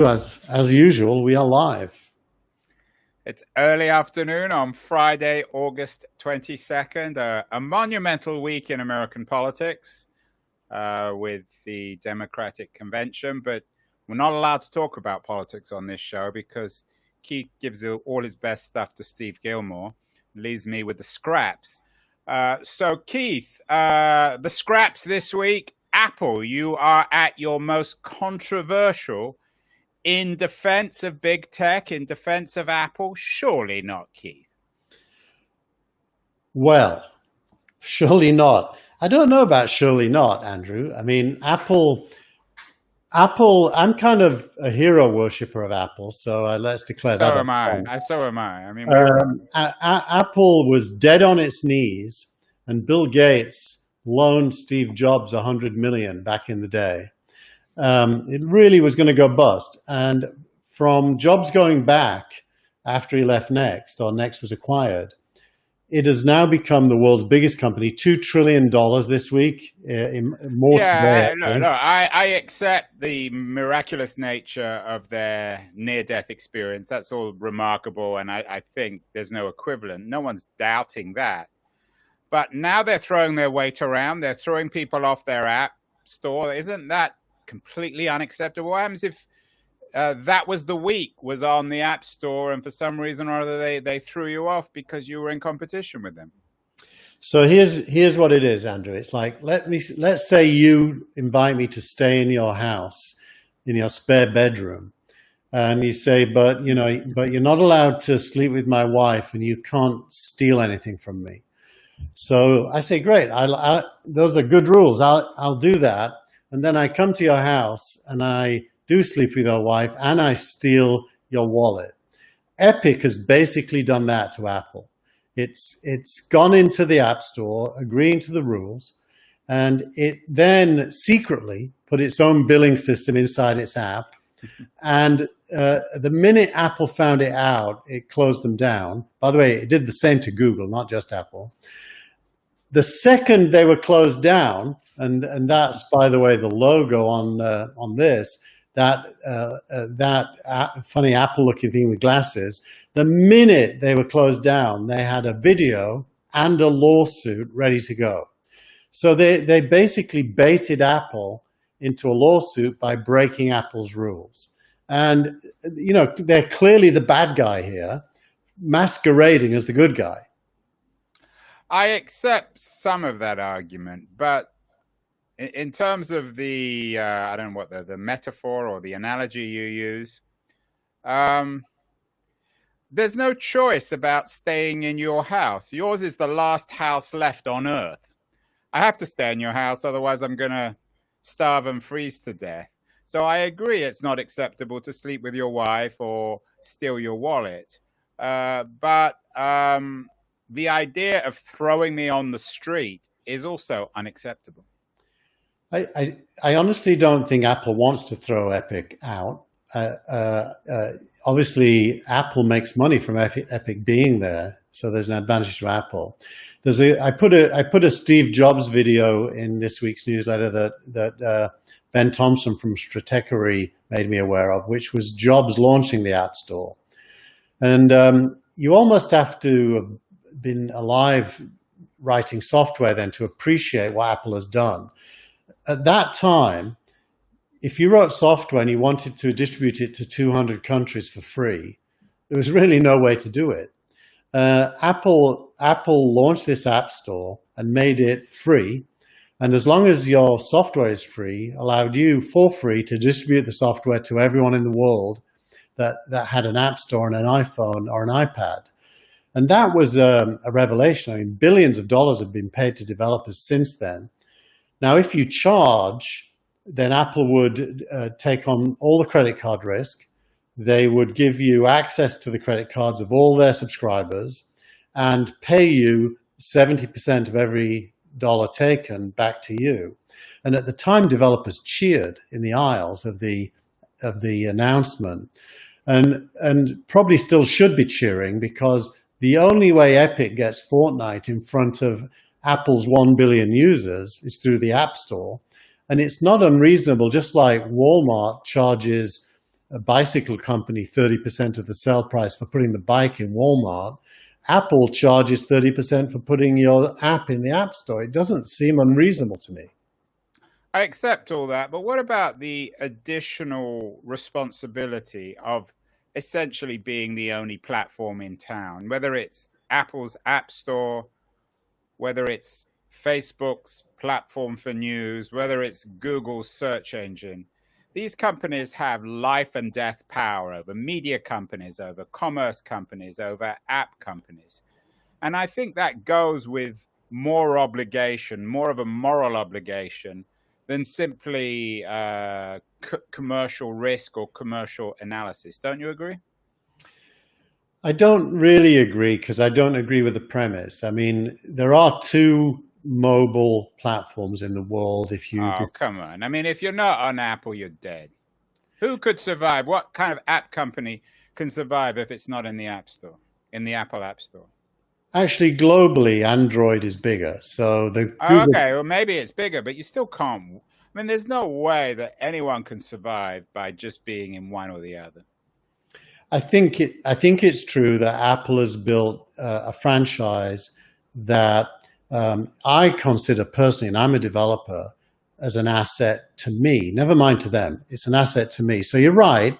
As usual, we are live. It's early afternoon on Friday, August 22nd, a monumental week in American politics with the Democratic Convention. But we're not allowed to talk about politics on this show because Keith gives all his best stuff to Steve Gilmore, leaves me with the scraps. So Keith, the scraps this week, Apple, you are at your most controversial in defense of big tech, in defense of Apple? Surely not, Keith. Well, surely not. I don't know about surely not, Andrew. I mean, Apple, I'm kind of a hero worshiper of Apple, so let's declare that. So am I. I mean, Apple was dead on its knees, and Bill Gates loaned Steve Jobs $100 million back in the day. It really was going to go bust. And from Jobs going back after he left Next, or Next was acquired, it has now become the world's biggest company, $2 trillion this week, more today. I accept the miraculous nature of their near-death experience. That's all remarkable, and I think there's no equivalent. No one's doubting that. But now they're throwing their weight around. They're throwing people off their app store. Isn't that completely unacceptable? What happens if that was the week was on the App Store and for some reason or other they threw you off because you were in competition with them? So here's what it is, Andrew. It's like, let's say you invite me to stay in your house, in your spare bedroom, and you say, but you're not allowed to sleep with my wife and you can't steal anything from me. So I say, great, those are good rules. I'll do that. And then I come to your house and I do sleep with your wife and I steal your wallet. Epic has basically done that to Apple. It's gone into the App Store, agreeing to the rules, and it then secretly put its own billing system inside its app. And the minute Apple found it out, it closed them down. By the way, it did the same to Google, not just Apple. The second they were closed down, and that's, by the way, the logo on this, that funny Apple-looking thing with glasses. The minute they were closed down, they had a video and a lawsuit ready to go. So they basically baited Apple into a lawsuit by breaking Apple's rules. And they're clearly the bad guy here, masquerading as the good guy. I accept some of that argument, but in terms of the, I don't know what the metaphor or the analogy you use, there's no choice about staying in your house. Yours is the last house left on Earth. I have to stay in your house, otherwise I'm going to starve and freeze to death. So I agree it's not acceptable to sleep with your wife or steal your wallet. But the idea of throwing me on the street is also unacceptable. I honestly don't think Apple wants to throw Epic out. Obviously, Apple makes money from Epic being there, so there's an advantage to Apple. I put a Steve Jobs video in this week's newsletter that Ben Thompson from Stratechery made me aware of, which was Jobs launching the App Store. And you almost have to have been alive writing software then to appreciate what Apple has done. At that time, if you wrote software and you wanted to distribute it to 200 countries for free, there was really no way to do it. Apple launched this App Store and made it free. And as long as your software is free, allowed you for free to distribute the software to everyone in the world that had an App Store and an iPhone or an iPad. And that was a revelation. I mean, billions of dollars have been paid to developers since then. Now, if you charge, then Apple would take on all the credit card risk. They would give you access to the credit cards of all their subscribers and pay you 70% of every dollar taken back to you. And at the time, developers cheered in the aisles of the announcement, and probably still should be cheering, because the only way Epic gets Fortnite in front of Apple's 1 billion users is through the App Store. And it's not unreasonable, just like Walmart charges a bicycle company 30% of the sale price for putting the bike in Walmart, Apple charges 30% for putting your app in the App Store. It doesn't seem unreasonable to me. I accept all that, but what about the additional responsibility of essentially being the only platform in town, whether it's Apple's App Store, whether it's Facebook's platform for news, whether it's Google's search engine? These companies have life and death power over media companies, over commerce companies, over app companies. And I think that goes with more obligation, more of a moral obligation than simply commercial risk or commercial analysis. Don't you agree? I don't really agree, because I don't agree with the premise. I mean, there are two mobile platforms in the world. Oh, come on. I mean, if you're not on Apple, you're dead. Who could survive? What kind of app company can survive if it's not in the App Store, in the Apple App Store? Actually, globally, Android is bigger. So the Google... Okay, well, maybe it's bigger, but you still can't. I mean, there's no way that anyone can survive by just being in one or the other. I think it's true that Apple has built a franchise that I consider personally, and I'm a developer, as an asset to me. Never mind to them. It's an asset to me. So you're right.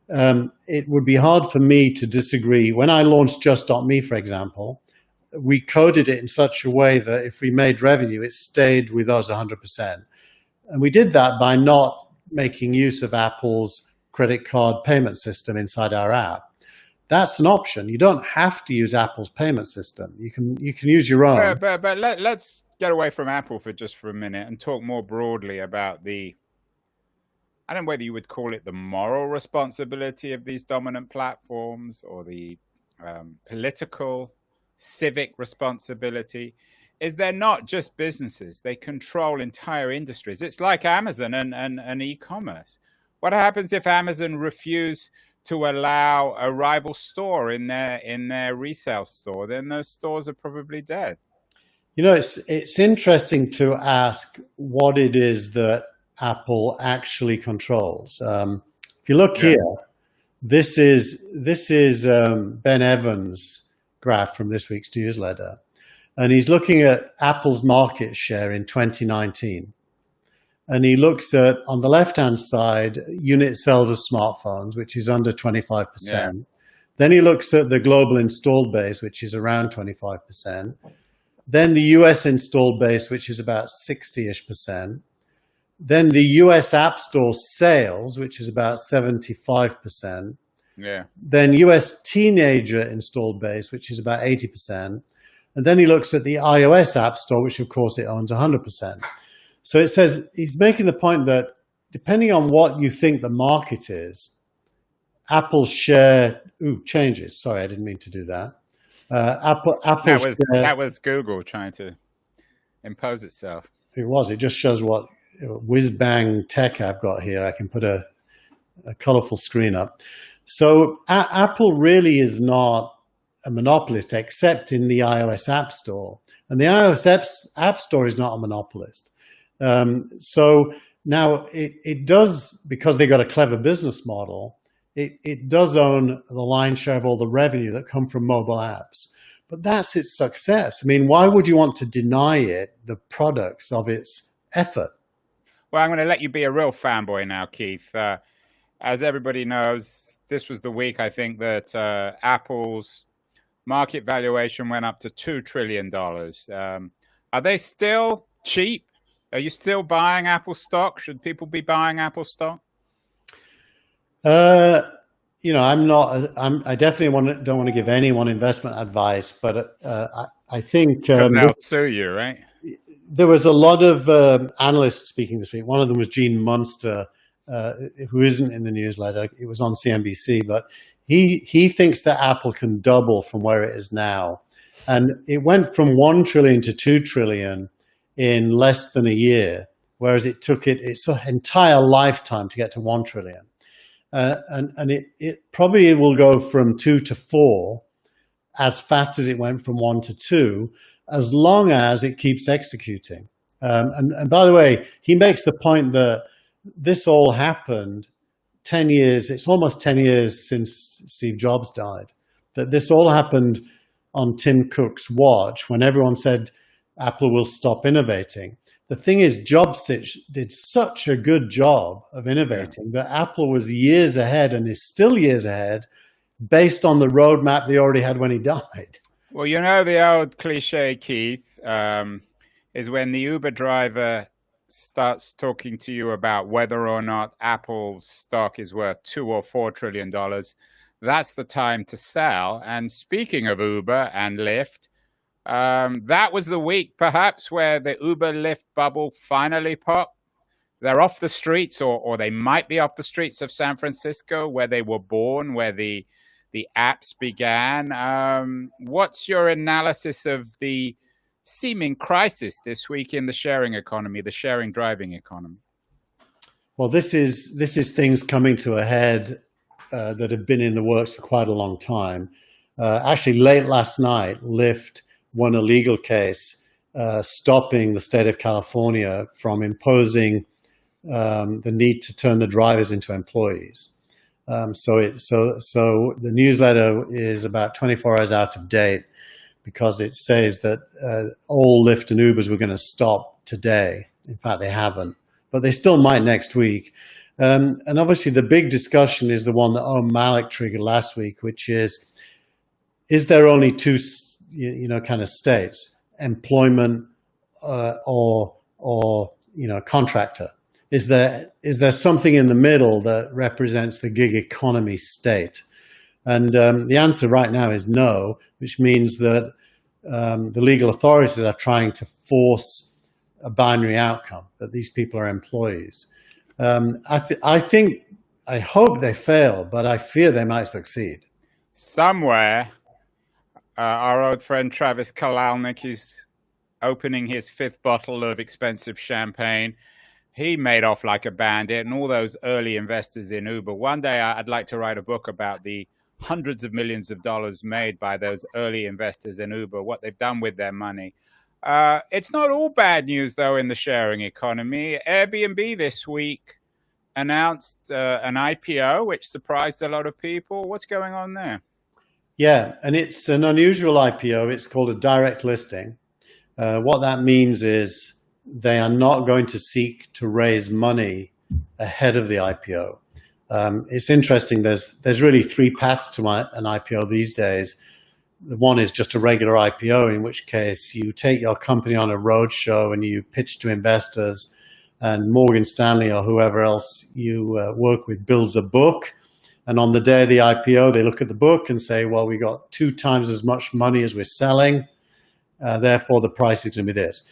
It would be hard for me to disagree. When I launched just.me, for example, we coded it in such a way that if we made revenue, it stayed with us 100%. And we did that by not making use of Apple's credit card payment system inside our app. That's an option. You don't have to use Apple's payment system. You can use your own. But let's get away from Apple for a minute and talk more broadly about the, I don't know whether you would call it the moral responsibility of these dominant platforms, or the political, civic responsibility. Is they're not just businesses. They control entire industries. It's like Amazon and e-commerce. What happens if Amazon refuse to allow a rival store in their resale store? Then those stores are probably dead. You know, it's interesting to ask what it is that Apple actually controls. If you look here, this is Ben Evans' graph from this week's newsletter, and he's looking at Apple's market share in 2019. And he looks at, on the left-hand side, units sold of smartphones, which is under 25%. Yeah. Then he looks at the global installed base, which is around 25%. Then the US installed base, which is about 60-ish%. Then the US App Store sales, which is about 75%. Yeah. Then US teenager installed base, which is about 80%. And then he looks at the iOS App Store, which of course it owns 100%. So it says, he's making the point that depending on what you think the market is, Apple's share changes. Sorry, I didn't mean to do that. That was Google trying to impose itself. It was. It just shows what whiz-bang tech I've got here. I can put a colorful screen up. So Apple really is not a monopolist, except in the iOS App Store. And the iOS App Store is not a monopolist. So now it does, because they got a clever business model, it does own the lion's share of all the revenue that come from mobile apps. But that's its success. I mean, why would you want to deny it the products of its effort? Well, I'm going to let you be a real fanboy now, Keith. As everybody knows, this was the week, I think, that Apple's market valuation went up to $2 trillion. Are they still cheap? Are you still buying Apple stock? Should people be buying Apple stock? You know, I'm not. I definitely don't want to give anyone investment advice, but I think they'll sue you, right? There was a lot of analysts speaking this week. One of them was Gene Munster, who isn't in the newsletter. It was on CNBC, but he thinks that Apple can double from where it is now, and it went from 1 trillion to 2 trillion in less than a year, whereas it took its entire lifetime to get to 1 trillion. And it probably will go from 2 to 4 as fast as it went from 1 to 2, as long as it keeps executing. And by the way, he makes the point that this all happened 10 years, it's almost 10 years since Steve Jobs died, that this all happened on Tim Cook's watch when everyone said Apple will stop innovating. The thing is, Jobs did such a good job of innovating that Apple was years ahead and is still years ahead based on the roadmap they already had when he died. Well, you know, the old cliche, Keith, is when the Uber driver starts talking to you about whether or not Apple's stock is worth $2 or $4 trillion, that's the time to sell. And speaking of Uber and Lyft, that was the week perhaps where the Uber Lyft bubble finally popped. They're off the streets, or they might be off the streets of San Francisco, where they were born, where the apps began. What's your analysis of the seeming crisis this week in the sharing economy, the sharing driving economy? Well, this is things coming to a head that have been in the works for quite a long time. Actually, late last night, Lyft won a legal case stopping the state of California from imposing the need to turn the drivers into employees. So the newsletter is about 24 hours out of date because it says that all Lyft and Ubers were going to stop today. In fact, they haven't, but they still might next week. And obviously, the big discussion is the one that Malik triggered last week, which is there only two, kind of states, employment or contractor? Is there something in the middle that represents the gig economy state? And the answer right now is no, which means that the legal authorities are trying to force a binary outcome, that these people are employees. I hope they fail, but I fear they might succeed. Somewhere, our old friend Travis Kalanick is opening his 5th bottle of expensive champagne. He made off like a bandit, and all those early investors in Uber. One day I'd like to write a book about the hundreds of millions of dollars made by those early investors in Uber, what they've done with their money. It's not all bad news, though, in the sharing economy. Airbnb this week announced an IPO, which surprised a lot of people. What's going on there? Yeah, and it's an unusual IPO. It's called a direct listing. What that means is they are not going to seek to raise money ahead of the IPO. It's interesting. There's really 3 paths to an IPO these days. The one is just a regular IPO, in which case you take your company on a roadshow and you pitch to investors, and Morgan Stanley or whoever else you work with builds a book. And on the day of the IPO, they look at the book and say, well, we got 2 times as much money as we're selling. Therefore, the price is going to be this.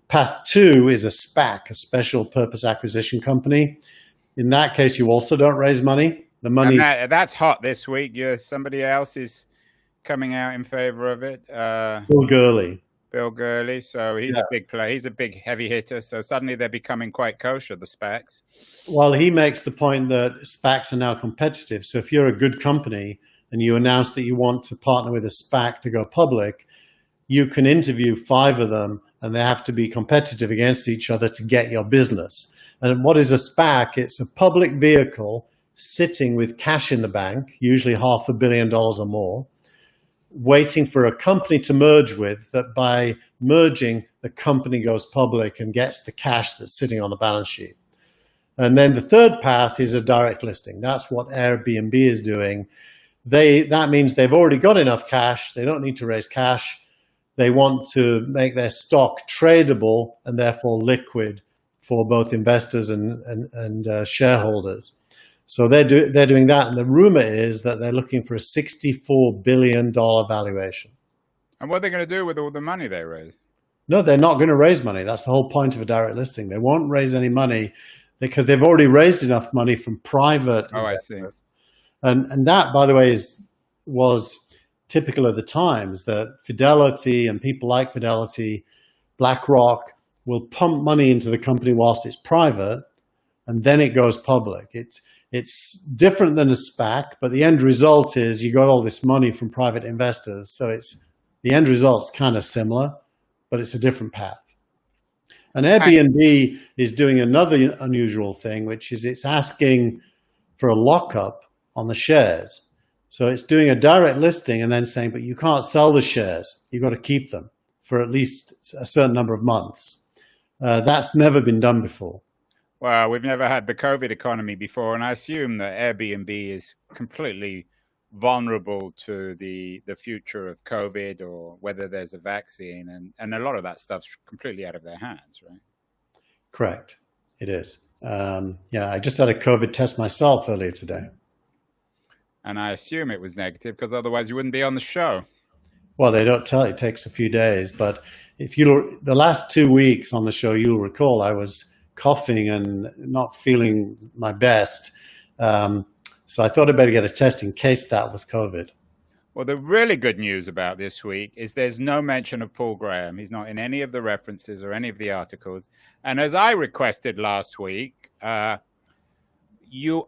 Path 2 is a SPAC, a special purpose acquisition company. In that case, you also don't raise money. The money that's hot this week. Somebody else is coming out in favor of it. Bill Gurley. Bill Gurley. So he's a big player. He's a big heavy hitter. So suddenly they're becoming quite kosher, the SPACs. Well, he makes the point that SPACs are now competitive. So if you're a good company and you announce that you want to partner with a SPAC to go public, you can interview 5 of them, and they have to be competitive against each other to get your business. And what is a SPAC? It's a public vehicle sitting with cash in the bank, usually $500 million or more, waiting for a company to merge with, that by merging, the company goes public and gets the cash that's sitting on the balance sheet. And then the third path is a direct listing. That's what Airbnb is doing. That means they've already got enough cash. They don't need to raise cash. They want to make their stock tradable and therefore liquid for both investors and shareholders. So they're doing that. And the rumor is that they're looking for a $64 billion valuation. And what are they going to do with all the money they raise? No, they're not going to raise money. That's the whole point of a direct listing. They won't raise any money because they've already raised enough money from private investors. I see. And that, by the way, was typical of the times, that Fidelity and people like Fidelity, BlackRock, will pump money into the company whilst it's private, and then it goes public. It's different than a SPAC, but the end result is you got all this money from private investors. So the end result's kind of similar, but it's a different path. And Airbnb is doing another unusual thing, which is it's asking for a lockup on the shares. So it's doing a direct listing and then saying, but you can't sell the shares. You've got to keep them for at least a certain number of months. That's never been done before. Well, we've never had the COVID economy before, and I assume that Airbnb is completely vulnerable to the future of COVID or whether there's a vaccine, and a lot of that stuff's completely out of their hands, right? Correct. It is. Yeah, I just had a COVID test myself earlier today. And I assume it was negative because otherwise you wouldn't be on the show. Well, they don't tell you. It takes a few days. But if you, the last 2 weeks on the show, you'll recall I was coughing and not feeling my best. So I thought I'd better get a test in case that was COVID. Well, the really good news about this week is there's no mention of Paul Graham. He's not in any of the references or any of the articles. And as I requested last week, you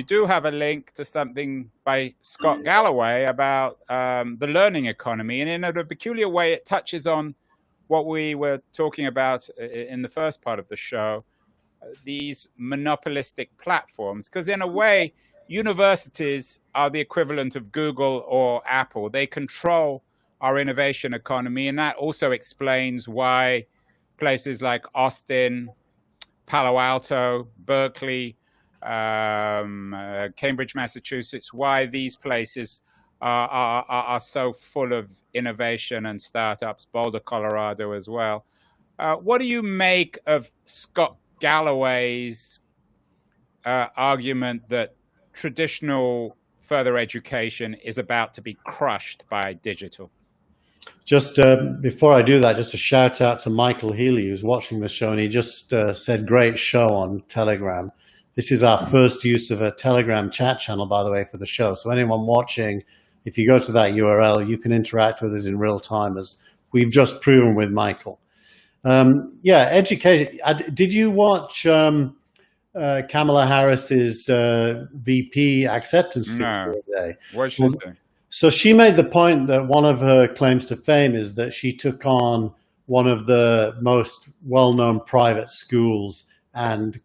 do have a link to something by Scott Galloway about the learning economy. And in a peculiar way, it touches on what we were talking about in the first part of the show, these monopolistic platforms. Because in a way, universities are the equivalent of Google or Apple. They control our innovation economy. And that also explains why places like Austin, Palo Alto, Berkeley, Cambridge, Massachusetts, why these places are so full of innovation and startups, Boulder, Colorado as well. What do you make of Scott Galloway's argument that traditional further education is about to be crushed by digital? Just before I do that, just a shout out to Michael Healy, who's watching the show, and he just said, great show on Telegram. This is our first use of a Telegram chat channel, by the way, for the show. So anyone watching, if you go to that URL, you can interact with us in real time, as we've just proven with Michael. Yeah, education. Did you watch Kamala Harris's VP acceptance speech the other day? What did she say? So she made the point that one of her claims to fame is that she took on one of the most well-known private schools and,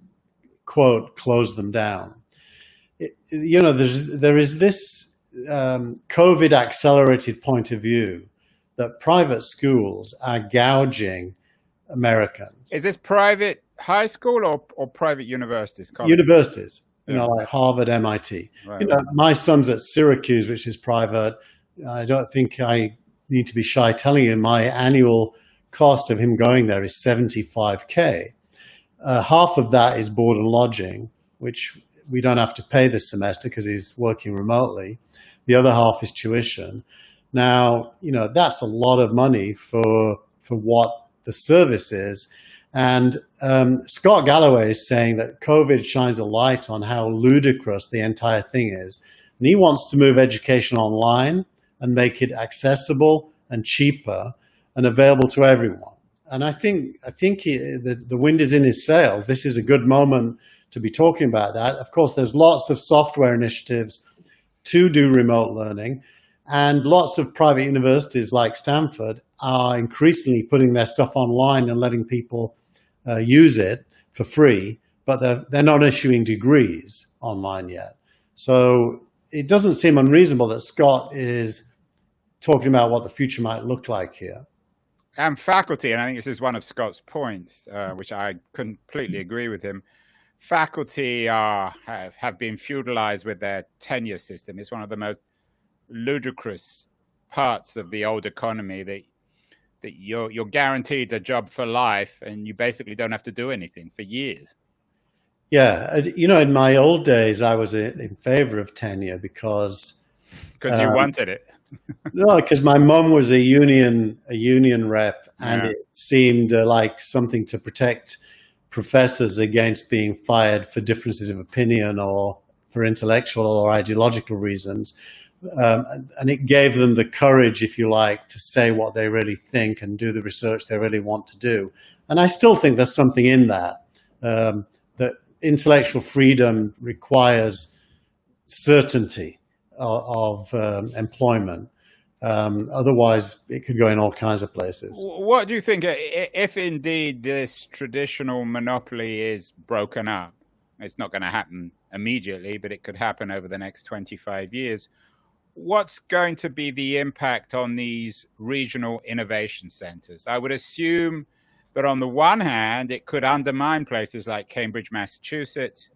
quote, closed them down. You know, there is this COVID accelerated point of view that private schools are gouging Americans. Is this private high school or private universities? College? Universities, you know, like Harvard, MIT. Right. You know, my son's at Syracuse, which is private. I don't think I need to be shy telling you my annual cost of him going there is $75K. Half of that is board and lodging, which we don't have to pay this semester because he's working remotely. The other half is tuition. Now, you know, that's a lot of money for what the service is. And Scott Galloway is saying that COVID shines a light on how ludicrous the entire thing is. And he wants to move education online and make it accessible and cheaper and available to everyone. And I think the wind is in his sails. This is a good moment to be talking about that. Of course, there's lots of software initiatives to do remote learning, and lots of private universities like Stanford are increasingly putting their stuff online and letting people use it for free, but they're not issuing degrees online yet. So it doesn't seem unreasonable that Scott is talking about what the future might look like here. And faculty, and I think this is one of Scott's points, which I completely agree with him. Faculty have been feudalized with their tenure system. It's one of the most ludicrous parts of the old economy that you're guaranteed a job for life and you basically don't have to do anything for years. Yeah, you know, in my old days, I was in favor of tenure because you wanted it. No, because my mum was a union rep, and it seemed like something to protect professors against being fired for differences of opinion or for intellectual or ideological reasons. And it gave them the courage, if you like, to say what they really think and do the research they really want to do. And I still think there's something in that, that intellectual freedom requires certainty of employment. Otherwise, it could go in all kinds of places. What do you think, if indeed this traditional monopoly is broken up? It's not going to happen immediately, but it could happen over the next 25 years. What's going to be the impact on these regional innovation centers? I would assume that on the one hand, it could undermine places like Cambridge, Massachusetts,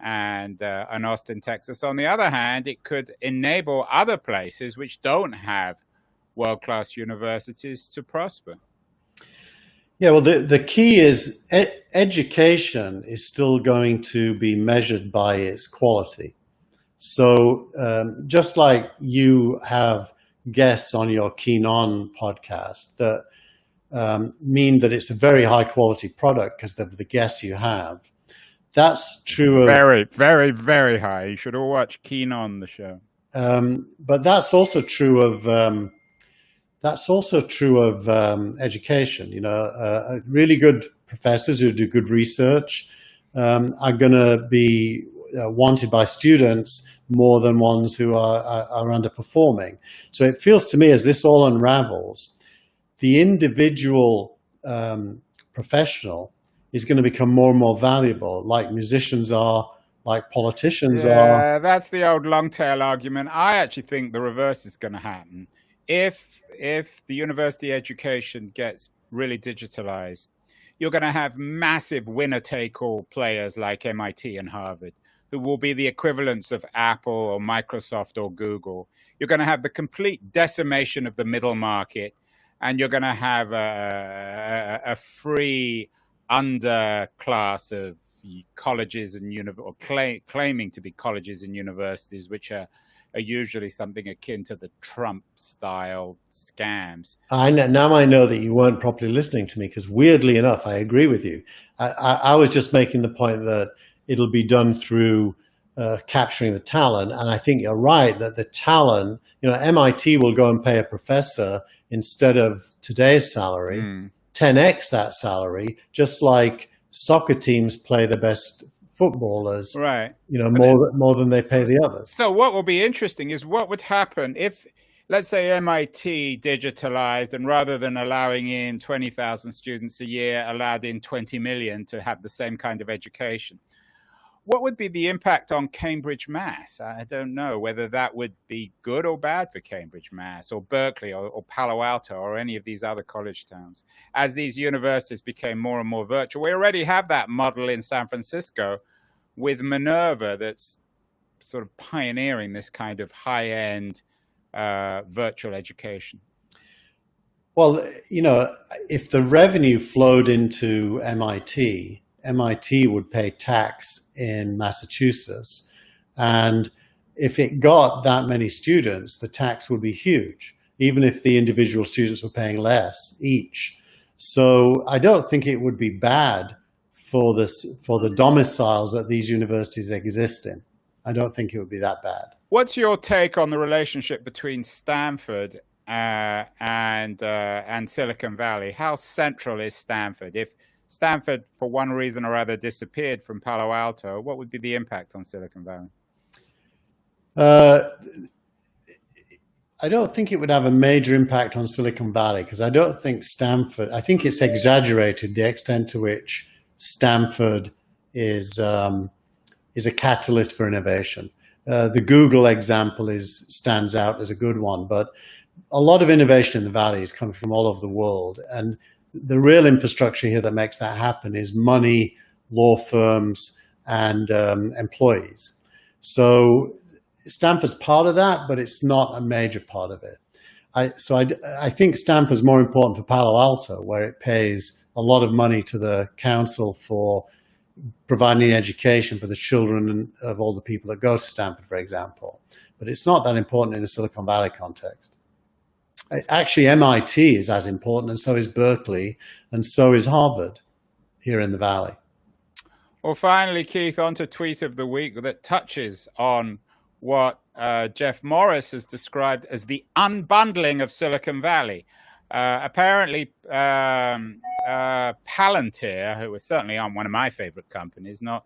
and Austin, Texas. On the other hand, it could enable other places which don't have world-class universities to prosper. Yeah, well, the key is education is still going to be measured by its quality. So just like you have guests on your Keen On podcast that mean that it's a very high quality product because of the guests you have, that's true of very, very, very high. You should all watch Keen On the show. But that's also true of education. You know, really good professors who do good research are going to be wanted by students more than ones who are underperforming. So it feels to me, as this all unravels, the individual professional is going to become more and more valuable, like musicians are, like politicians are. That's the old long tail argument. I actually think the reverse is going to happen. If the university education gets really digitalized, you're going to have massive winner-take-all players like MIT and Harvard, who will be the equivalents of Apple or Microsoft or Google. You're going to have the complete decimation of the middle market, and you're going to have a free underclass of colleges and claiming to be colleges and universities, which are usually something akin to the Trump-style scams. Now I know that you weren't properly listening to me, because weirdly enough, I agree with you. I was just making the point that it'll be done through capturing the talent. And I think you're right that the talent, you know, MIT will go and pay a professor instead of today's salary, 10x that salary, just like soccer teams play the best footballers, right? You know, more than they pay the others. So what will be interesting is what would happen if, let's say, MIT digitalized, and rather than allowing in 20,000 students a year, allowed in 20 million to have the same kind of education. What would be the impact on Cambridge, Mass? I don't know whether that would be good or bad for Cambridge, Mass, or Berkeley, or Palo Alto, or any of these other college towns. As these universities became more and more virtual, we already have that model in San Francisco with Minerva that's sort of pioneering this kind of high-end virtual education. Well, you know, if the revenue flowed into MIT would pay tax in Massachusetts. And if it got that many students, the tax would be huge, even if the individual students were paying less each. So I don't think it would be bad for the domiciles that these universities exist in. I don't think it would be that bad. What's your take on the relationship between Stanford and Silicon Valley? How central is Stanford? If Stanford, for one reason or other, disappeared from Palo Alto, what would be the impact on Silicon Valley? I don't think it would have a major impact on Silicon Valley, because I don't think Stanford, I think it's exaggerated the extent to which Stanford is a catalyst for innovation. The Google example stands out as a good one, but a lot of innovation in the Valley is coming from all over the world. And the real infrastructure here that makes that happen is money, law firms, and employees. So Stanford's part of that, but it's not a major part of it. I think Stanford's more important for Palo Alto, where it pays a lot of money to the council for providing education for the children of all the people that go to Stanford, for example. But it's not that important in a Silicon Valley context. Actually, MIT is as important, and so is Berkeley, and so is Harvard here in the Valley. Well, finally, Keith, on to tweet of the week that touches on what Jeff Morris has described as the unbundling of Silicon Valley. Apparently, Palantir, who was certainly on one of my favorite companies, not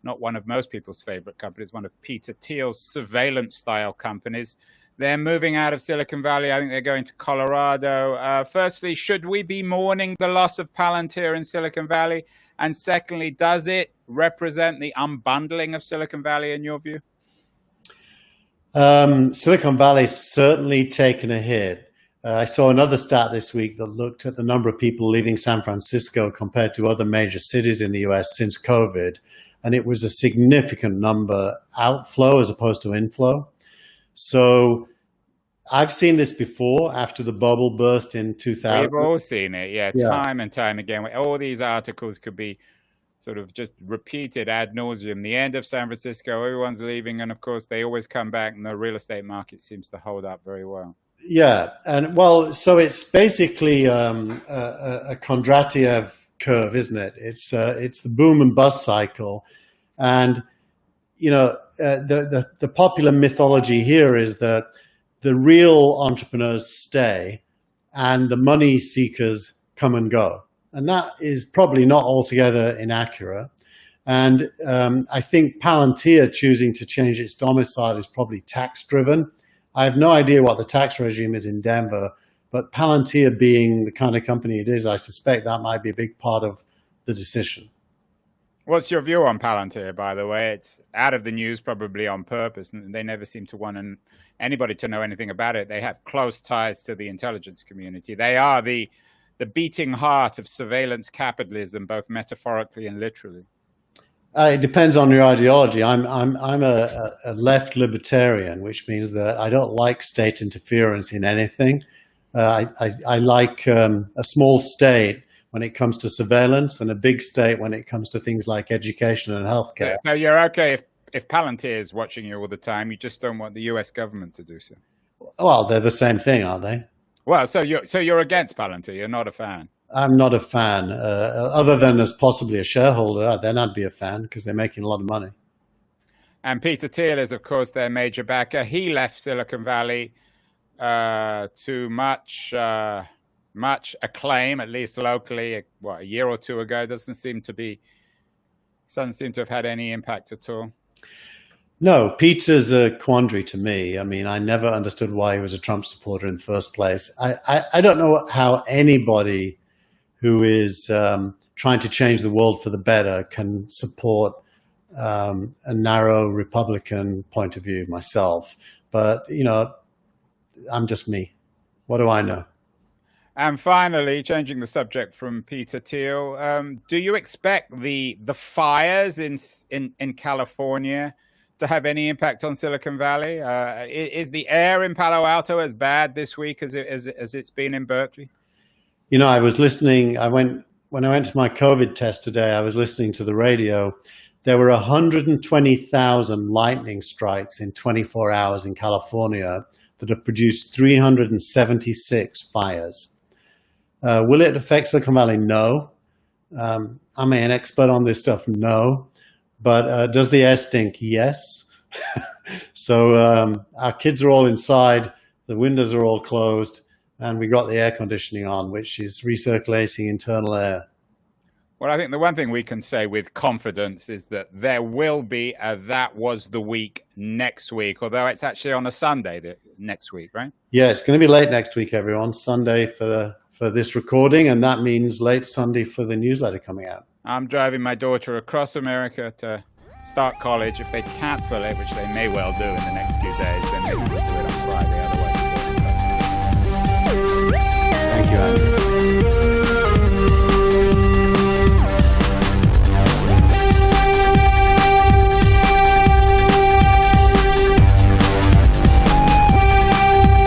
one of most people's favorite companies, one of Peter Thiel's surveillance-style companies, They're moving out of Silicon Valley. I think they're going to Colorado. Firstly, should we be mourning the loss of Palantir in Silicon Valley? And secondly, does it represent the unbundling of Silicon Valley in your view? Silicon Valley's certainly taken a hit. I saw another stat this week that looked at the number of people leaving San Francisco compared to other major cities in the US since COVID. And it was a significant number outflow as opposed to inflow. So I've seen this before after the bubble burst in 2000. We've all seen it, yeah, time and time again. All these articles could be sort of just repeated ad nauseum. The end of San Francisco, everyone's leaving, and of course they always come back, and the real estate market seems to hold up very well. Yeah, and well, so it's basically a Kondratiev curve, isn't it? It's the boom and bust cycle, and you know the popular mythology here is that the real entrepreneurs stay, and the money seekers come and go, and that is probably not altogether inaccurate. And I think Palantir choosing to change its domicile is probably tax driven. I have no idea what the tax regime is in Denver, but Palantir being the kind of company it is, I suspect that might be a big part of the decision. What's your view on Palantir, by the way? It's out of the news probably on purpose, and they never seem to want anybody to know anything about it. They have close ties to the intelligence community. They are the beating heart of surveillance capitalism, both metaphorically and literally. It depends on your ideology. I'm a left libertarian, which means that I don't like state interference in anything. I like a small state when it comes to surveillance, and a big state when it comes to things like education and healthcare. So you're okay if Palantir is watching you all the time, you just don't want the US government to do so. Well, they're the same thing, aren't they? Well, so you're against Palantir, you're not a fan. I'm not a fan, other than as possibly a shareholder. Then I'd be a fan because they're making a lot of money. And Peter Thiel is, of course, their major backer. He left Silicon Valley to much acclaim, at least locally. A year or two ago, doesn't seem to have had any impact at all. No, Peter's a quandary to me. I mean, I never understood why he was a Trump supporter in the first place. I don't know how anybody who is trying to change the world for the better can support a narrow Republican point of view myself. But, you know, I'm just me. What do I know? And finally, changing the subject from Peter Thiel, do you expect the fires in California to have any impact on Silicon Valley? Is the air in Palo Alto as bad this week as it's been in Berkeley? You know, I was listening. When I went to my COVID test today, I was listening to the radio. There were 120,000 lightning strikes in 24 hours in California that have produced 376 fires. Will it affect Silicon Valley? No. Am I an expert on this stuff? No. But does the air stink? Yes. So our kids are all inside, the windows are all closed, and we got the air conditioning on, which is recirculating internal air. Well, I think the one thing we can say with confidence is that there will be a That Was the Week next week, although it's actually on a Sunday next week, right? Yeah, it's going to be late next week, everyone. Sunday for this recording, and that means late Sunday for the newsletter coming out. I'm driving my daughter across America to start college. If they cancel it, which they may well do in the next few days, then maybe we'll do it on Friday. Otherwise, thank you, Andrew.